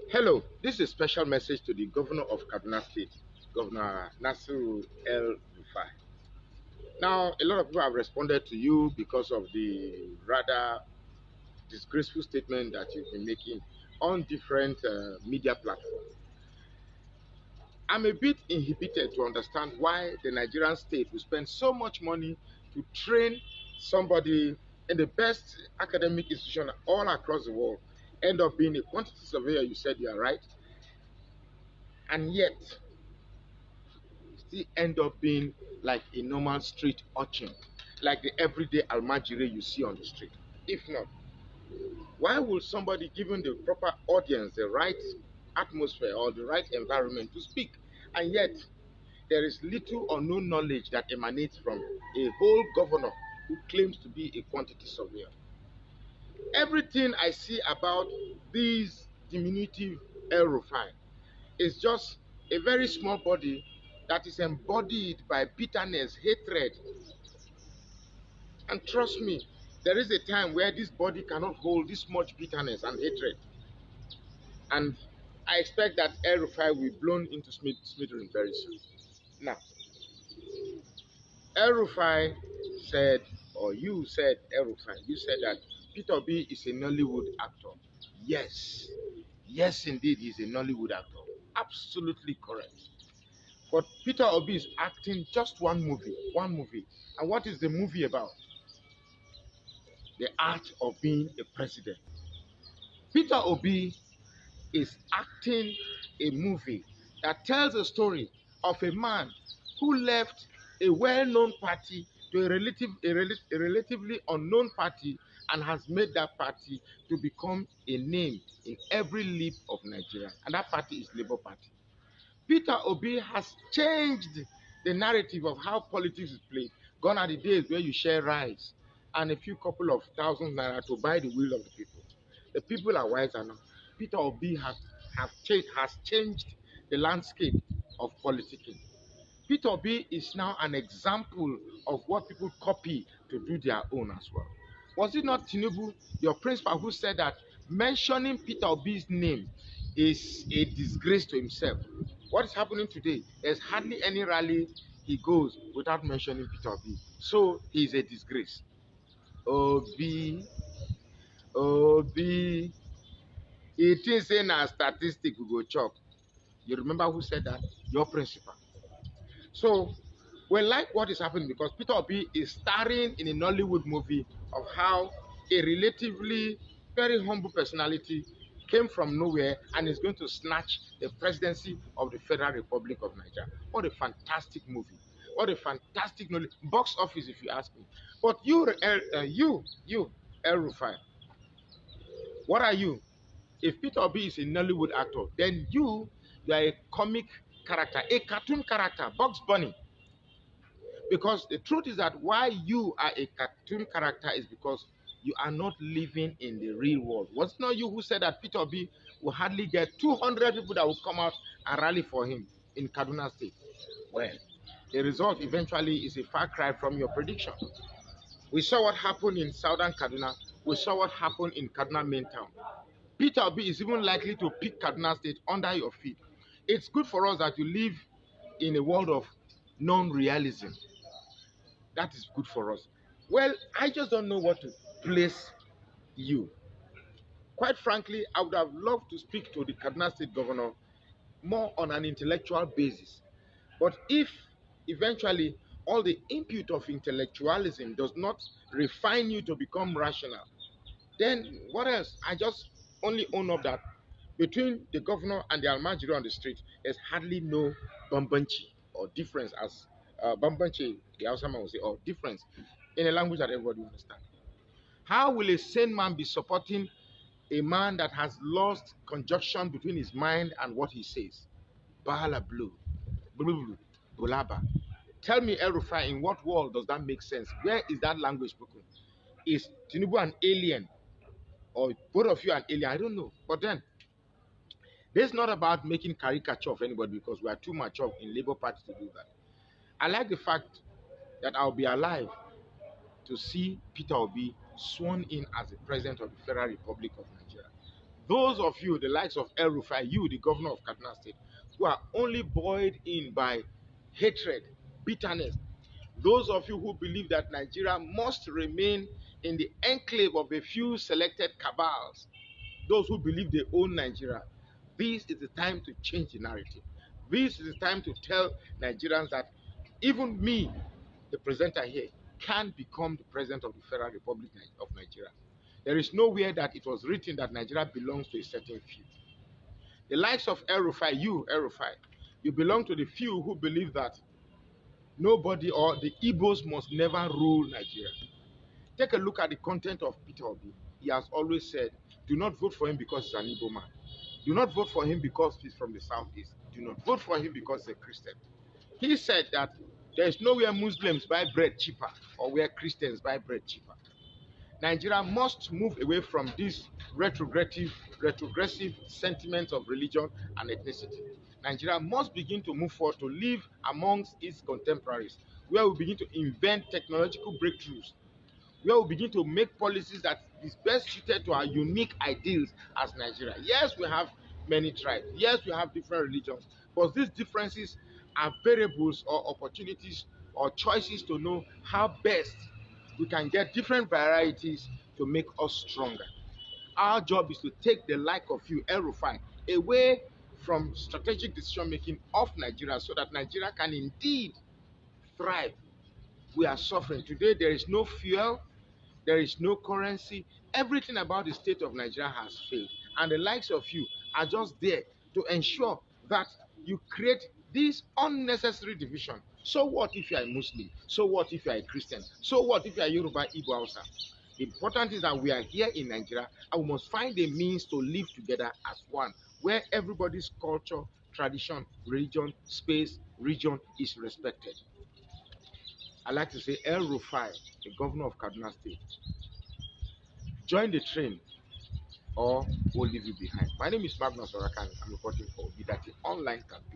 Hello, this is a special message to the governor of Kaduna State, Governor Nasiru El Rufai. Now, a lot of people have responded to you because of the rather disgraceful statement that you've been making on different media platforms. I'm a bit inhibited to understand why the Nigerian state will spend so much money to train somebody in the best academic institution all across the world, end up being a quantity surveyor. You said you are right, and yet still end up being like a normal street urchin, like the everyday almajiri you see on the street. If not, why would somebody given the proper audience, the right atmosphere or the right environment to speak, and yet there is little or no knowledge that emanates from a whole governor who claims to be a quantity surveyor? Everything I see about these diminutive El Rufai is just a very small body that is embodied by bitterness, hatred. And trust me, there is a time where this body cannot hold this much bitterness and hatred. And I expect that El Rufai will be blown into smithereens very soon. Now, El Rufai said, or you said, El Rufai, you said that Peter B is a Nollywood actor. Yes, yes, indeed, he's a Nollywood actor. Absolutely correct. But Peter Obi is acting just one movie, one movie. And what is the movie about? The art of being a president. Peter Obi is acting a movie that tells a story of a man who left a well-known party to a relatively unknown party and has made that party to become a name in every lip of Nigeria. And that party is Labour Party. Peter Obi has changed the narrative of how politics is played. Gone are the days where you share rice and a few couple of thousand naira to buy the will of the people. The people are wiser now. Peter Obi has changed the landscape of politicking. Peter Obi is now an example of what people copy to do their own as well. Was it not Tinubu, your principal, who said that mentioning Peter Obi's name is a disgrace to himself? What is happening today? There's hardly any rally he goes without mentioning Peter Obi. So he's a disgrace. Obi, Obi, it is in a statistic we go chop. You remember who said that? Your principal. So we like what is happening because Peter Obi is starring in a Nollywood movie of how a relatively very humble personality came from nowhere and is going to snatch the presidency of the Federal Republic of Nigeria. What a fantastic movie. What a fantastic box office, if you ask me. But you, El Rufai, what are you? If Peter Obi is a Nollywood actor, then you are a comic character, a cartoon character, Bugs Bunny. Because the truth is that why you are a cartoon character is because you are not living in the real world. Was it not you who said that Peter Obi will hardly get 200 people that will come out and rally for him in Kaduna State? Well, the result eventually is a far cry from your prediction. We saw what happened in southern Kaduna. We saw what happened in Kaduna main town. Peter Obi is even likely to pick Kaduna State under your feet. It's good for us that you live in a world of non-realism. That is good for us. Well, I just don't know what to place you. Quite frankly, I would have loved to speak to the Kaduna State Governor more on an intellectual basis. But if eventually all the input of intellectualism does not refine you to become rational, then what else? I just only own up that between the governor and the Almajiri on the street, there's hardly no bambanchi or difference, as bambanchi, the Hausa man will say, or difference in a language that everybody understands. How will a sane man be supporting a man that has lost conjunction between his mind and what he says? Bahala blue, blue, bulaba. Tell me, El Rufai, in what world does that make sense? Where is that language spoken? Is Tinubu an alien? Or both of you an alien? I don't know. But then, this is not about making caricature of anybody because we are too mature in Labour Party to do that. I like the fact that I'll be alive to see Peter Obi sworn in as the President of the Federal Republic of Nigeria. Those of you, the likes of El Rufai, you, the governor of Kaduna State, who are only buoyed in by hatred, bitterness, those of you who believe that Nigeria must remain in the enclave of a few selected cabals, those who believe they own Nigeria, this is the time to change the narrative. This is the time to tell Nigerians that even me, the presenter here, can become the president of the Federal Republic of Nigeria. There is nowhere that it was written that Nigeria belongs to a certain few. The likes of El Rufai, you, El Rufai, you belong to the few who believe that nobody or the Igbos must never rule Nigeria. Take a look at the content of Peter Obi. He has always said, do not vote for him because he's an Igbo man. Do not vote for him because he's from the southeast. Do not vote for him because he's a Christian. He said that there is nowhere Muslims buy bread cheaper or where Christians buy bread cheaper. Nigeria must move away from this retrogressive sentiments of religion and ethnicity. Nigeria must begin to move forward to live amongst its contemporaries, where we begin to invent technological breakthroughs, where we begin to make policies that is best suited to our unique ideals as Nigeria. Yes, we have many tribes. Yes, we have different religions, but these differences are variables or opportunities or choices to know how best we can get different varieties to make us stronger. Our job is to take the like of you, El Rufai, away from strategic decision making of Nigeria so that Nigeria can indeed thrive. We are suffering. Today there is no fuel, there is no currency. Everything about the state of Nigeria has failed. And the likes of you are just there to ensure that you create this unnecessary division. So what if you are a Muslim? So what if you are a Christian? So what if you are Yoruba, Igbo, Hausa? The important is that we are here in Nigeria and we must find a means to live together as one, where everybody's culture, tradition, religion, space, region is respected. I like to say, El Rufai, the governor of Kaduna State, join the train or we'll leave you behind. My name is Magnus Orakan. I'm reporting for Bidati Online Campaign.